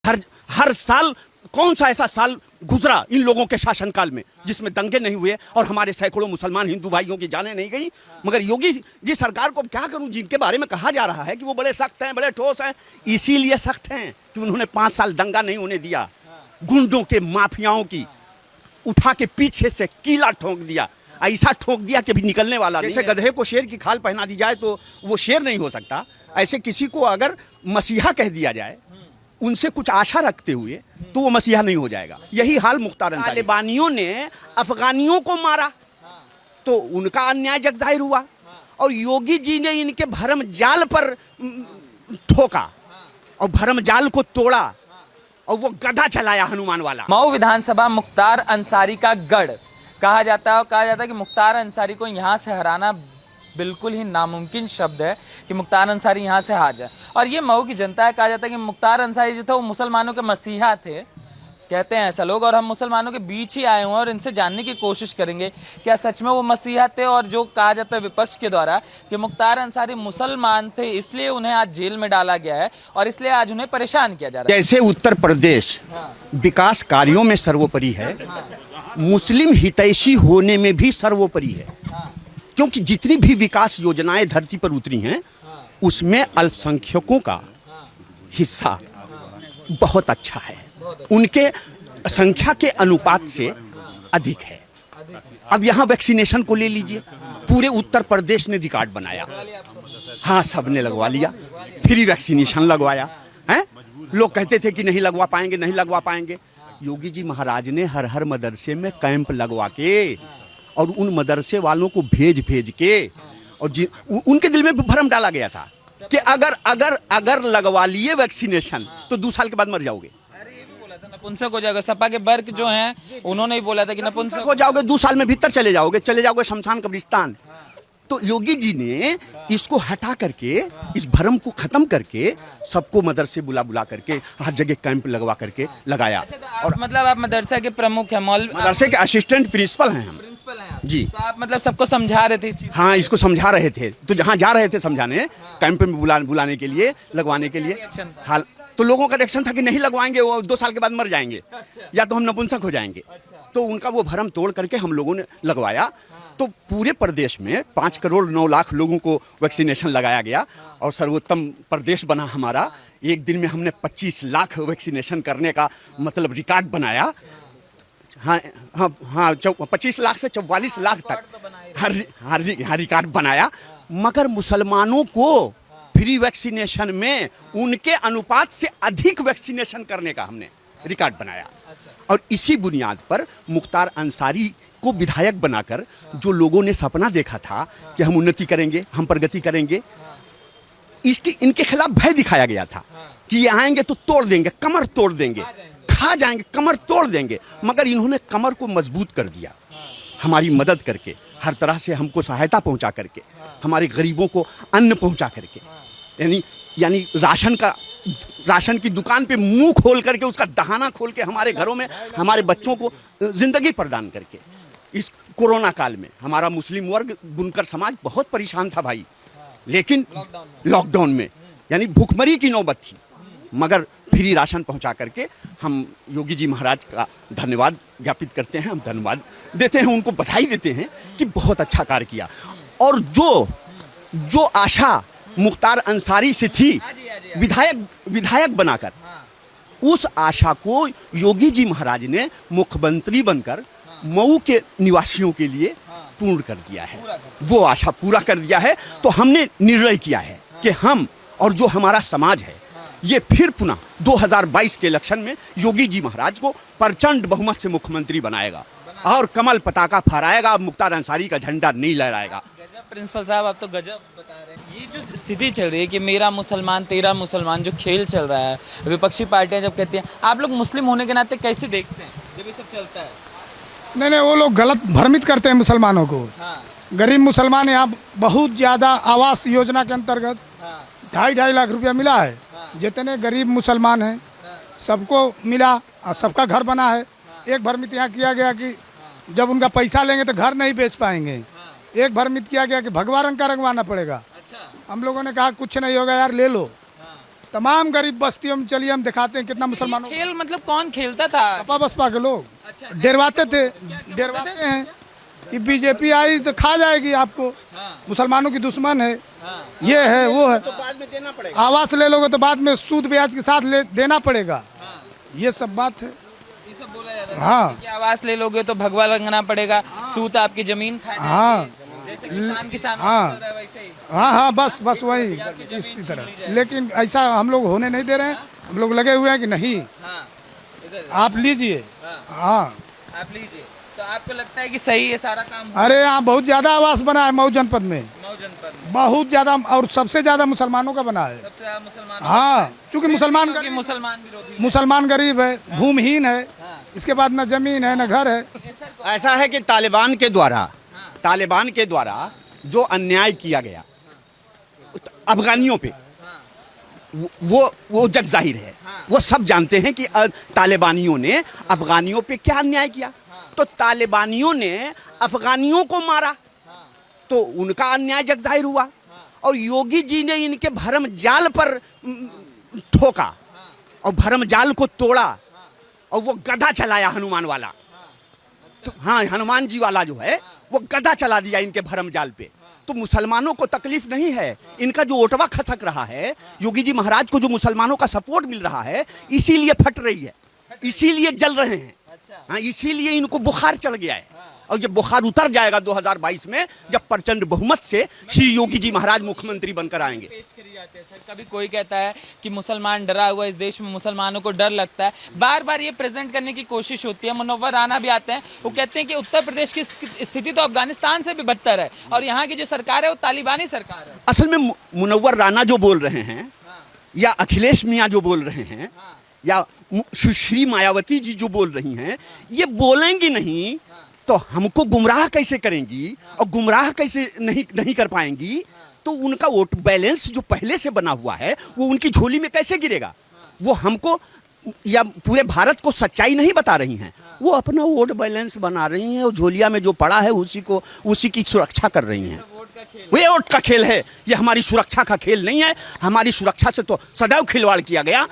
हर हर साल कौन सा ऐसा साल गुजरा इन लोगों के शासनकाल में जिसमें दंगे नहीं हुए और हमारे सैकड़ों मुसलमान हिंदू भाइयों की जानें नहीं गई। मगर योगी जी सरकार को क्या करूं, जिनके बारे में कहा जा रहा है कि वो बड़े सख्त हैं, बड़े ठोस हैं, इसीलिए सख्त हैं कि उन्होंने 5 साल दंगा नहीं होने दिया। गुंडों के, माफियाओं की उठा के पीछे से कीला ठोक दिया, ऐसा ठोक दिया कि भी निकलने वाला नहीं। जैसे गधे को शेर की खाल पहना दी जाए तो वो शेर नहीं हो सकता, ऐसे किसी को अगर मसीहा कह दिया जाए उनसे कुछ आशा रखते हुए तो वो मसीहा नहीं हो जाएगा। यही हाल मुख्तार अंसारी। तालिबानियों ने अफगानियों को मारा तो उनका अन्याय जग जाहिर हुआ और योगी जी ने इनके भरम जाल पर ठोका और भरम जाल को तोड़ा और वो गधा चलाया हनुमान वाला। मऊ विधानसभा मुख्तार अंसारी का गढ़ कहा जाता है कि मुख्तार अंसारी को यहाँ से हराना बिल्कुल ही नामुमकिन शब्द है कि मुख्तार अंसारी यहाँ से हार जाए। और ये मऊ की जनता है, कहा जाता है कि मुख्तार अंसारी जो थे वो मुसलमानों के मसीहा थे, कहते हैं ऐसा लोग। और हम मुसलमानों के बीच ही आए हुए हैं और इनसे जानने की कोशिश करेंगे क्या सच में वो मसीहा थे। और जो कहा जाता है विपक्ष के द्वारा कि मुख्तार अंसारी मुसलमान थे इसलिए उन्हें आज जेल में डाला गया है और इसलिए आज उन्हें परेशान किया जा रहा है। जैसे उत्तर प्रदेश विकास कार्यों में सर्वोपरि है, मुस्लिम हितैषी होने में भी सर्वोपरि है, क्योंकि जितनी भी विकास योजनाएं धरती पर उतरी हैं उसमें अल्पसंख्यकों का हिस्सा बहुत अच्छा है, उनके संख्या के अनुपात से अधिक है। अब यहाँ वैक्सीनेशन को ले लीजिए, पूरे उत्तर प्रदेश ने रिकॉर्ड बनाया। हाँ, सबने लगवा लिया, फ्री वैक्सीनेशन लगवाया है। लोग कहते थे कि नहीं लगवा पाएंगे, नहीं लगवा पाएंगे। योगी जी महाराज ने हर हर मदरसे में कैंप लगवा के और उन मदरसे वालों को भेज के और उनके दिल में भ्रम डाला गया था कि अगर लगवा लिए वैक्सीनेशन तो 2 साल के बाद मर जाओगे। अरे ये भी बोला था नपुंसक हो जाएगा, सपा के वर्ग जो हैं उन्होंने ही बोला था कि नपुंसक हो जाओगे, 2 साल में भीतर चले जाओगे शमशान कब्रिस्तान। तो योगी जी ने इसको हटा करके, इस भ्रम को खत्म करके सबको मदरसे बुला करके हर जगह कैंप लगवा करके लगाया। और मतलब आप मदरसा के प्रमुख हैं, मदरसे के असिस्टेंट प्रिंसिपल हैं हम। प्रिंसिपल हैं जी। तो आप मतलब सबको समझा रहे थे इस चीज? हाँ, इसको समझा रहे थे, तो जहाँ जा रहे थे समझाने, कैंप में बुलाने के लिए, लगवाने के लिए। हाल तो लोगों का रिएक्शन था कि नहीं लगवाएंगे, वो 2 साल के बाद मर जाएंगे। अच्छा। या तो हम नपुंसक हो जाएंगे। अच्छा। तो उनका वो भरम तोड़ करके हम लोगों ने लगवाया। तो पूरे प्रदेश में 5 करोड़ 9 लाख लोगों को वैक्सीनेशन लगाया गया और सर्वोत्तम प्रदेश बना हमारा। एक दिन में हमने 25 लाख वैक्सीनेशन करने का मतलब रिकॉर्ड बनाया। हाँ हाँ हाँ, 25 लाख से 44 लाख तक हर रिकॉर्ड बनाया। मगर मुसलमानों को फ्री वैक्सीनेशन में उनके अनुपात से अधिक वैक्सीनेशन करने का हमने रिकॉर्ड बनाया। और इसी बुनियाद पर मुख्तार अंसारी को विधायक बनाकर जो लोगों ने सपना देखा था कि हम उन्नति करेंगे, हम प्रगति करेंगे, इनके खिलाफ भय दिखाया गया था कि ये आएंगे तो तोड़ देंगे, कमर तोड़ देंगे, खा जाएंगे, कमर तोड़ देंगे। मगर इन्होंने कमर को मजबूत कर दिया, हमारी मदद करके, हर तरह से हमको सहायता पहुंचा करके, हमारे गरीबों को अन्न पहुंचा करके, यानी राशन की दुकान पे मुंह खोल करके, उसका दहाना खोल के हमारे घरों में हमारे बच्चों को जिंदगी प्रदान करके। इस कोरोना काल में हमारा मुस्लिम वर्ग, बुनकर समाज बहुत परेशान था भाई, लेकिन लॉकडाउन में यानी भूखमरी की नौबत थी, मगर फ्री राशन पहुंचा करके हम योगी जी महाराज का धन्यवाद ज्ञापित करते हैं। हम धन्यवाद देते हैं, उनको बधाई देते हैं कि बहुत अच्छा कार्य किया। और जो आशा मुख्तार अंसारी से थी विधायक बनाकर, उस आशा को योगी जी महाराज ने मुख्यमंत्री बनकर मऊ के निवासियों के लिए पूर्ण कर दिया है, वो आशा पूरा कर दिया है। तो हमने निर्णय किया है कि हम और जो हमारा समाज है ये फिर पुनः 2022 के इलेक्शन में योगी जी महाराज को प्रचंड बहुमत से मुख्यमंत्री बनाएगा और कमल पताका फहराएगा, मुख्तार अंसारी का झंडा नहीं लहराएगा। प्रिंसिपल साहब, आप तो गजब बता रहे हैं। ये जो स्थिति चल रही है कि मेरा मुसलमान तेरा मुसलमान, जो खेल चल रहा है, विपक्षी पार्टियां जब कहती हैं, आप लोग मुस्लिम होने के नाते कैसे देखते हैं जब ये सब चलता है? नहीं, वो लोग गलत भ्रमित करते हैं मुसलमानों को। हाँ। गरीब मुसलमान यहाँ बहुत ज़्यादा आवास योजना के अंतर्गत 2.5 लाख रुपया मिला है। जितने गरीब मुसलमान हैं सबको मिला और सबका घर बना है। एक भ्रमित यहाँ किया गया कि जब उनका पैसा लेंगे तो घर नहीं बेच पाएंगे। एक भ्रमित किया गया कि भगवा रंग का रंगवाना पड़ेगा। अच्छा। हम लोगों ने कहा कुछ नहीं होगा यार, ले लो। तमाम गरीब बस्तियों में चलिए हम दिखाते हैं कितना मुसलमानों खेल मतलब कौन खेलता था? सपा बसपा के लोग अच्छा, डरवाते थे, डरवाते हैं कि बीजेपी आई तो खा जाएगी आपको, मुसलमानों की दुश्मन है, ये है वो है, तो बाद में देना पड़ेगा। आवास ले लोगे तो बाद में सूद ब्याज के साथ देना पड़ेगा, ये सब बात है। ये सब बोला जाता है हाँ कि आवास ले लोगे तो भगवा लगना पड़ेगा, सूत आपकी जमीन खा जाएगी। हाँ जैसे किसान हाँ। चल रहा है वैसे ही। हाँ बस वही इसी तरह, लेकिन ऐसा हम लोग होने नहीं दे रहे हैं। हम लोग लगे हुए हैं कि नहीं हाँ, इधर आप लीजिए। हाँ आप लीजिए। तो आपको लगता है कि सही है सारा काम? अरे यहाँ बहुत ज्यादा आवास बना है मऊ जनपद में, मऊ जनपद में बहुत ज्यादा, और सबसे ज्यादा मुसलमानों का बना है। सबसे ज्यादा मुसलमान। हाँ क्योंकि मुसलमान क्योंकि गरीब, मुसलमान विरोधी मुसलमान गरीब है, भूमिहीन है, इसके बाद न जमीन है न घर है। ऐसा है कि तालिबान के द्वारा जो अन्याय किया गया अफगानियों पे, वो जग जाहिर है, वो सब जानते हैं कि तालिबानियों ने अफगानियों पे क्या अन्याय किया। तो तालिबानियों ने अफगानियों को मारा तो उनका अन्याय जग जाहिर हुआ, और योगी जी ने इनके भरम जाल पर ठोका और भरम जाल को तोड़ा, और वो गधा चलाया हनुमान वाला। तो हाँ, हनुमान जी वाला जो है वो गधा चला दिया इनके भरम जाल पे। तो मुसलमानों को तकलीफ नहीं है, इनका जो ओटवा खसक रहा है, योगी जी महाराज को जो मुसलमानों का सपोर्ट मिल रहा है, इसीलिए फट रही है, इसीलिए जल रहे हैं। हाँ, इसीलिए इनको बुखार चढ़ गया है, और ये बुखार उतर जाएगा 2022 में, जब प्रचंड बहुमत से श्री योगी जी महाराज मुख्यमंत्री बनकर आएंगे। पेश करी जाते हैं सर। कभी कोई कहता है कि मुसलमान डरा हुआ, इस देश में मुसलमानों को डर लगता है, बार बार ये प्रेजेंट करने की कोशिश होती है। मुनव्वर राना भी आते हैं, वो कहते हैं कि उत्तर प्रदेश की स्थिति तो अफगानिस्तान से भी बदतर है, और यहाँ की जो सरकार है वो तालिबानी सरकार है। असल में मुनव्वर राना जो बोल रहे हैं, या अखिलेश मियाँ जो बोल रहे हैं, या सुश्री मायावती जी जो बोल रही हैं, ये बोलेंगी नहीं तो हमको गुमराह कैसे करेंगी, और गुमराह कैसे नहीं कर पाएंगी, तो उनका वोट बैलेंस जो पहले से बना हुआ है वो उनकी झोली में कैसे गिरेगा। वो हमको या पूरे भारत को सच्चाई नहीं बता रही हैं, वो अपना वोट बैलेंस बना रही हैं, और झोलिया में जो पड़ा है उसी की सुरक्षा कर रही हैं। ये वोट का खेल है, ये हमारी सुरक्षा का खेल नहीं है। हमारी सुरक्षा से तो सदैव खिलवाड़ किया गया।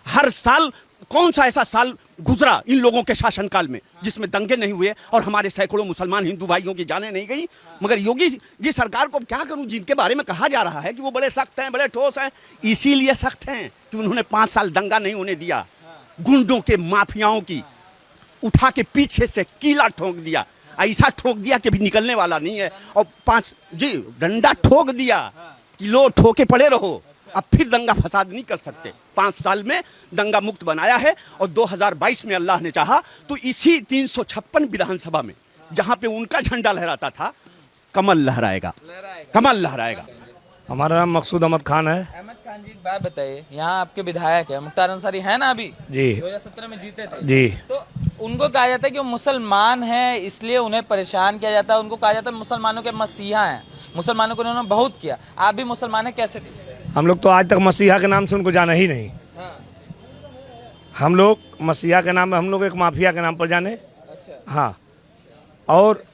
हर साल, कौन सा ऐसा साल गुजरा इन लोगों के शासनकाल में जिसमें दंगे नहीं हुए और हमारे सैकड़ों मुसलमान हिंदू भाइयों की जानें नहीं गई। मगर योगी जी सरकार को क्या करूं, जिनके बारे में कहा जा रहा है कि वो बड़े सख्त हैं, बड़े ठोस हैं, इसीलिए सख्त हैं कि उन्होंने 5 साल दंगा नहीं होने दिया। गुंडों के, माफियाओं की उठा के पीछे से कीला ठोक दिया, ऐसा ठोक दिया कि भी निकलने वाला नहीं है। और 5 जी डंडा ठोक दिया कि लो ठोके पड़े रहो, अब फिर दंगा फसाद नहीं कर सकते। 5 साल में दंगा मुक्त बनाया है, और 2022 में अल्लाह ने चाहा तो इसी 356 विधानसभा में जहां पे उनका झंडा लहराता था, कमल लहराएगा, कमल लहराएगा। हमारा नाम मकसूद अहमद खान है। अहमद खान जी, एक बात बताइए, यहाँ आपके विधायक है मुख्तार अंसारी, है ना? अभी जी 2017 में जीते थे जी। तो उनको कहा जाता है कि वो मुसलमान हैं, इसलिए उन्हें परेशान किया जाता है। उनको कहा जाता है मुसलमानों के मसीहा हैं, मुसलमानों को उन्होंने बहुत किया। आप भी मुसलमान हैं, कैसे दिखते हैं? हम लोग तो आज तक मसीहा के नाम से उनको जाना ही नहीं। हम लोग मसीहा के नाम में, हम लोग एक माफिया के नाम पर जाने। अच्छा। हाँ, और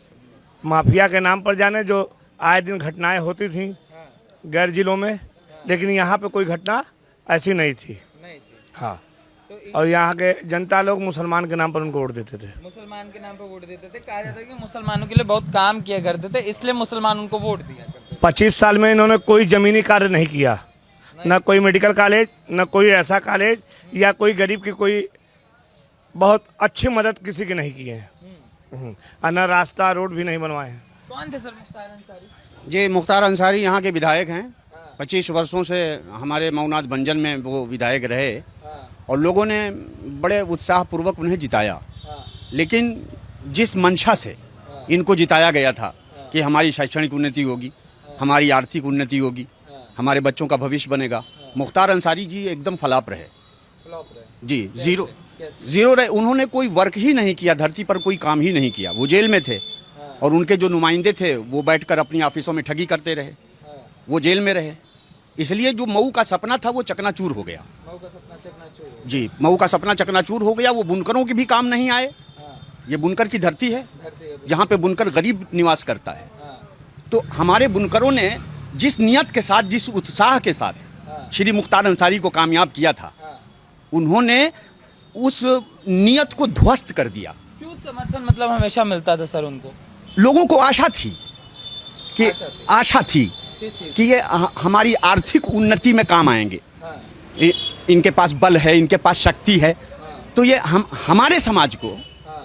माफिया के नाम पर जाने जो आए दिन घटनाएं होती थी गैर जिलों में, लेकिन यहाँ पे कोई घटना ऐसी नहीं थी। नहीं थी। हाँ, तो और यहाँ के जनता लोग मुसलमान के नाम पर उनको वोट देते थे। मुसलमान के नाम पर वोट देते थे। कहा जाता है कि मुसलमानों के लिए बहुत काम किया करते थे, इसलिए मुसलमान उनको वोट दिया करते थे। 25 साल में इन्होंने कोई जमीनी कार्य नहीं किया, न कोई मेडिकल कॉलेज, न कोई ऐसा कॉलेज, या कोई गरीब की कोई बहुत अच्छी मदद किसी की नहीं की है, और न रास्ता रोड भी नहीं बनवाए हैं। कौन थे सर मुख्तार अंसारी? जी, मुख्तार अंसारी यहाँ के विधायक हैं। 25 वर्षों से हमारे मऊनाथ भंजन में वो विधायक रहे, और लोगों ने बड़े उत्साहपूर्वक उन्हें जिताया। लेकिन जिस मंशा से इनको जिताया गया था कि हमारी शैक्षणिक उन्नति होगी, हमारी आर्थिक उन्नति होगी, हमारे बच्चों का भविष्य बनेगा, मुख्तार अंसारी जी एकदम फ्लॉप रहे जी। जीरो रहे। उन्होंने कोई वर्क ही नहीं किया, धरती पर कोई काम ही नहीं किया। वो जेल में थे, और उनके जो नुमाइंदे थे वो बैठकर अपनी ऑफिसों में ठगी करते रहे, वो जेल में रहे। इसलिए जो मऊ का सपना था वो चकनाचूर हो गया। मऊ का सपना चकनाचूर हो जी, मऊ का सपना चकनाचूर हो गया। वो बुनकरों के भी काम नहीं आए। ये बुनकर की धरती है जहाँ पे बुनकर गरीब निवास करता है। तो हमारे बुनकरों ने जिस नियत के साथ, जिस उत्साह के साथ श्री मुख्तार अंसारी को कामयाब किया था, उन्होंने उस नियत को ध्वस्त कर दिया। क्यों समर्थन मतलब हमेशा मिलता था सर उनको? लोगों को आशा थी कि आशा थी किस चीज़? कि ये हमारी आर्थिक उन्नति में काम आएंगे। हाँ, इनके पास बल है, इनके पास शक्ति है, तो ये हमारे समाज को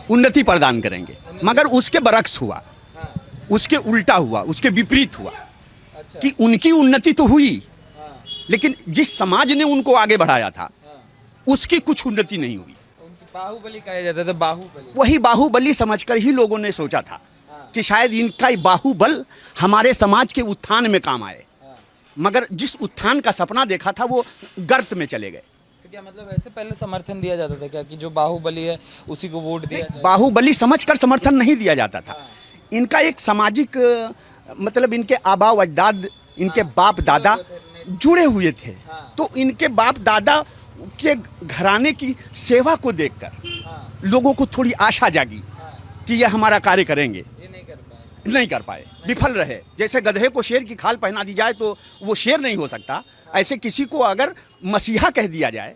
उन्नति प्रदान करेंगे। मगर उसके बरक्स हुआ, हाँ, उसके उल्टा हुआ, उसके विपरीत हुआ अच्छा, कि उनकी उन्नति तो हुई, हाँ, लेकिन जिस समाज ने उनको आगे बढ़ाया था हाँ, उसकी कुछ उन्नति नहीं हुई। उनकी बाहुबली कहे जाते थे, बाहुबली। वही बाहुबली समझकर ही लोगों ने सोचा था हाँ, कि शायद इनका बाहुबल हमारे समाज के उत्थान में काम आए। हाँ। मगर जिस उत्थान का सपना देखा था वो गर्त में चले गए। तो क्या मतलब ऐसे पहले समर्थन दिया जाता था क्या कि जो बाहुबली है उसी को वोट दिया जाए? बाहुबली समझकर समर्थन नहीं दिया जाता था। इनका एक सामाजिक मतलब इनके आबा व अजदाद, इनके बाप दादा जुड़े हुए थे, तो इनके बाप दादा के घराने की सेवा को देखकर लोगों को थोड़ी आशा जागी कि ये हमारा कार्य करेंगे। ये नहीं कर पाए। विफल रहे। जैसे गधे को शेर की खाल पहना दी जाए तो वो शेर नहीं हो सकता, ऐसे किसी को अगर मसीहा कह दिया जाए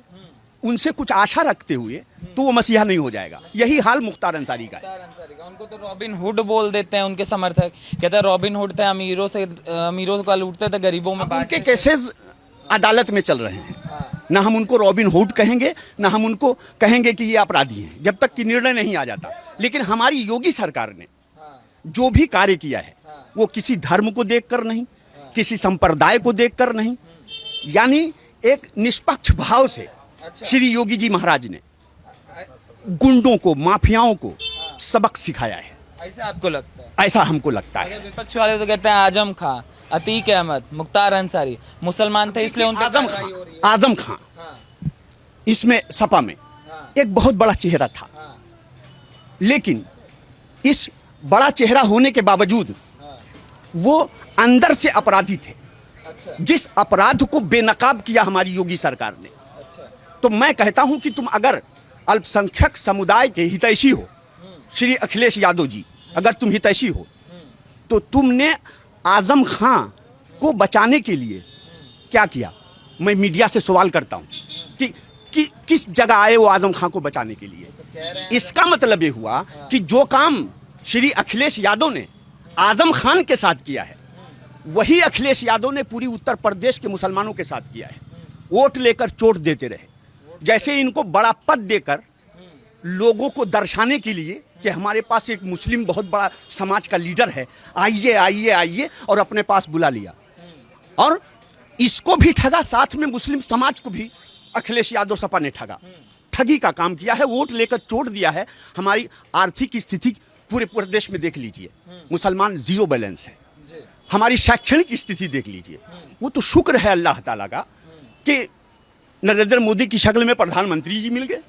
उनसे कुछ आशा रखते हुए तो वो मसीहा नहीं हो जाएगा। यही हाल मुख्तार अंसारी का है। मुख्तार अंसारी का, उनको तो रॉबिन हुड बोल देते हैं उनके समर्थक, कहते हैं रॉबिन हुड थे, अमीरों का लूटते थे, गरीबों में उनके बांटते थे। केसेस अदालत में चल रहे हैं। हाँ, ना हम उनको रॉबिन हुड कहेंगे, ना हम उनको कहेंगे कि ये अपराधी हैं, जब तक कि निर्णय नहीं आ जाता। लेकिन हमारी योगी सरकार ने हाँ, जो भी कार्य किया है वो किसी धर्म को देखकर नहीं, किसी संप्रदाय को देखकर नहीं, यानी एक निष्पक्ष भाव से अच्छा। श्री योगी जी महाराज ने गुंडों को, माफियाओं को सबक सिखाया है। ऐसा आपको लगता है? ऐसा हमको लगता है। अगर विपक्ष वाले तो कहते हैं आजम खां, अतीक अहमद, मुख्तार अंसारी मुसलमान थे इसलिए उन पर आजम कार्रवाई खां, हो रही है। आजम खां हाँ, इसमें सपा में हाँ, एक बहुत बड़ा चेहरा था, हाँ, लेकिन इस बड़ा चेहरा होने के बावजूद हाँ, वो अंदर से अपराधी थे। अच्छा, जिस अपराध को बेनकाब किया हमारी योगी सरकार ने, अच्छा, तो मैं कहता हूं कि तुम अगर अल्पसंख्यक समुदाय के हितैषी हो, श्री अखिलेश यादव जी, अगर तुम हितैषी हो, तो तुमने आजम खां को बचाने के लिए क्या किया? मैं मीडिया से सवाल करता हूं कि किस जगह आए वो आजम खां को बचाने के लिए? इसका मतलब ये हुआ कि जो काम श्री अखिलेश यादव ने आजम खान के साथ किया है, वही अखिलेश यादव ने पूरी उत्तर प्रदेश के मुसलमानों के साथ किया है। वोट लेकर चोट देते रहे, जैसे इनको बड़ा पद देकर लोगों को दर्शाने के लिए कि हमारे पास एक मुस्लिम बहुत बड़ा समाज का लीडर है, आइए आइए आइए, और अपने पास बुला लिया। और इसको भी ठगा, साथ में मुस्लिम समाज को भी अखिलेश यादव सपा ने ठगा, ठगी का काम किया है, वोट लेकर चोट दिया है। हमारी आर्थिक स्थिति पूरे प्रदेश में देख लीजिए, मुसलमान जीरो बैलेंस है। हमारी शैक्षणिक स्थिति देख लीजिए। वो तो शुक्र है अल्लाह ताला का कि नरेंद्र मोदी की शक्ल में प्रधानमंत्री जी मिल गए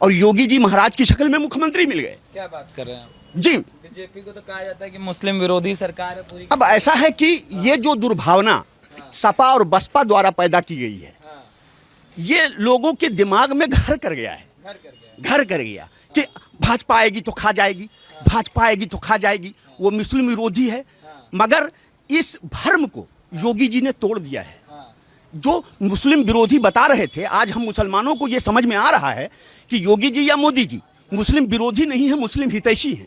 और योगी जी महाराज की शक्ल में मुख्यमंत्री मिल गए। क्या बात कर रहे हैं आप? जी, बीजेपी को तो कहा जाता है कि मुस्लिम विरोधी सरकार है पूरी। अब ऐसा है कि ये जो दुर्भावना सपा और बसपा द्वारा पैदा की गई है, हाँ, ये लोगों के दिमाग में घर कर गया है, घर कर गया। घर कर गया कि भाजपा आएगी तो खा जाएगी, भाजपा आएगी तो खा जाएगी, वो मुस्लिम विरोधी है। मगर इस भ्रम को योगी जी ने तोड़ दिया है। हाँ, जो मुस्लिम विरोधी बता रहे थे, आज हम मुसलमानों को ये समझ में आ रहा है कि योगी जी या मोदी जी मुस्लिम विरोधी नहीं है, मुस्लिम हितैषी हैं।